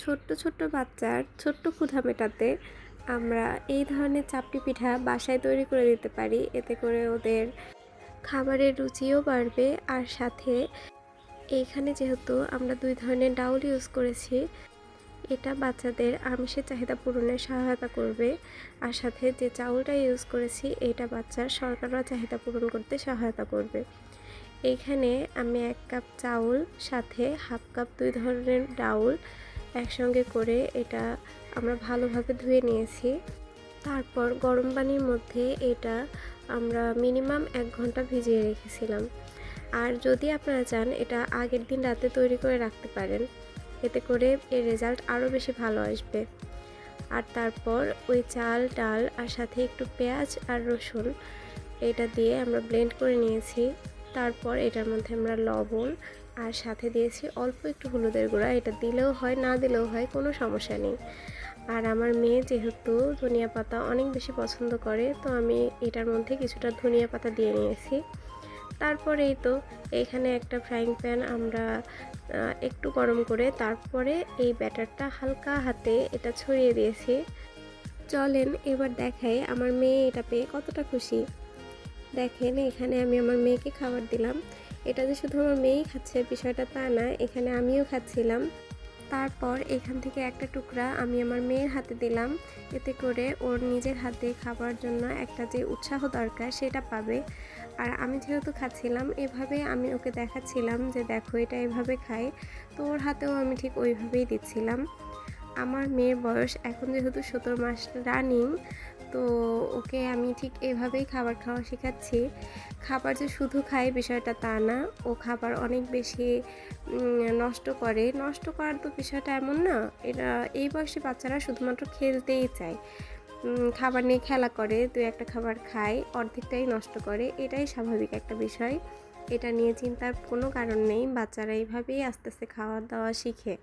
ছোট্ট ছোট্ট বাচ্চার ছোট্ট ক্ষুধা মেটাতে আমরা এই ধরনের চাপটি পিঠা বাসায় তৈরি করে দিতে পারি। এতে করে ওদের খাবারের রুচিও বাড়বে, আর সাথে এইখানে যেহেতু আমরা 2 ধরনের ডাউল ইউজ করেছি, এটা বাচ্চাদের আমিষের চাহিদা পূরণে সহায়তা করবে। আর সাথে যে চাউলটা ইউজ করেছি, এটা বাচ্চার শর্করার চাহিদা পূরণ করতে সহায়তা করবে। এইখানে আমি 1 কাপ চাউল সাথে হাফ কাপ 2 ধরনের ডাউল একসঙ্গে করে এটা আমরা ভালোভাবে ধুয়ে নিয়েছি। তারপর গরম পানির মধ্যে এটা আমরা মিনিমাম 1 ঘন্টা ভিজিয়ে রেখেছিলাম। আর যদি আপনারা চান এটা আগের দিন রাতে তৈরি করে রাখতে পারেন, এতে করে এর রেজাল্ট আরও বেশি ভালো আসবে। আর তারপর ওই চাল ডাল আর সাথে একটু পেঁয়াজ আর রসুন এটা দিয়ে আমরা ব্লেন্ড করে নিয়েছি। তারপর এটার মধ্যে আমরা লবণ আর সাথে দিয়েছি অল্প একটু হলুদের গুঁড়া। এটা দিলেও হয়, না দিলেও হয়, কোনো সমস্যা নেই। আর আমার মেয়ে যেহেতু ধনিয়া পাতা অনেক বেশি পছন্দ করে, তো আমি এটার মধ্যে কিছুটা ধনিয়া পাতা দিয়ে নিয়েছি। তারপরে এই তো এইখানে একটা ফ্রাইং প্যান আমরা একটু গরম করে তারপরে এই ব্যাটারটা হালকা হাতে এটা ছড়িয়ে দিয়েছি। চলেন এবার দেখাই আমার মেয়ে এটা পেয়ে কতটা খুশি। দেখেন এখানে আমি আমার মেয়েকে খাবার দিলাম। এটা যে শুধু আমার মেয়েই খাচ্ছে বিষয়টা তা না, এখানে আমিও খাচ্ছিলাম। তারপর এখান থেকে একটা টুকরা আমি আমার মেয়ের হাতে দিলাম, এতে করে ওর নিজের হাতে খাবার জন্য একটা যে উৎসাহ দরকার সেটা পাবে। আর আমি যেহেতু খাচ্ছিলাম এভাবে আমি ওকে দেখাচ্ছিলাম যে দেখো এটা এভাবে খাই, তো ওর হাতেও আমি ঠিক ওইভাবেই দিচ্ছিলাম। আমার মেয়ের বয়স এখন যেহেতু 17 মাস রানিং, তো ওকে আমি ঠিক এভাবেই খাবার খাওয়া শেখাচ্ছি। খাবার যে শুধু খায় বিষয়টা তা না, ও খাবার অনেক বেশি নষ্ট করে। নষ্ট করার তো বিষয়টা এমন না, এটা এই বয়সী বাচ্চারা শুধুমাত্র খেলতেই চায়, খাবার নিয়ে খেলা করে, 2-1টা খাবার খায়, অর্ধেকটাই নষ্ট করে। এটাই স্বাভাবিক একটা বিষয়, এটা নিয়ে চিন্তার কোনো কারণ নেই। বাচ্চারা এইভাবেই আস্তে আস্তে খাওয়া দাওয়া শিখে।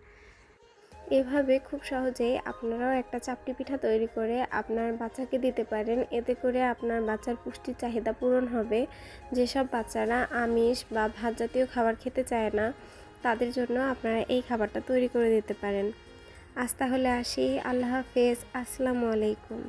এভাবে খুব সহজেই আপনারাও একটা চাপটি পিঠা তৈরি করে আপনার বাচ্চাকে দিতে পারেন। এতে করে আপনার বাচ্চার পুষ্টির চাহিদা পূরণ হবে। যেসব বাচ্চারা আমিষ বা ভাত জাতীয় খাবার খেতে চায় না, তাদের জন্য আপনারা এই খাবারটা তৈরি করে দিতে পারেন। আজ তাহলে আসি, আল্লাহ হাফেজ, আসসালামু আলাইকুম।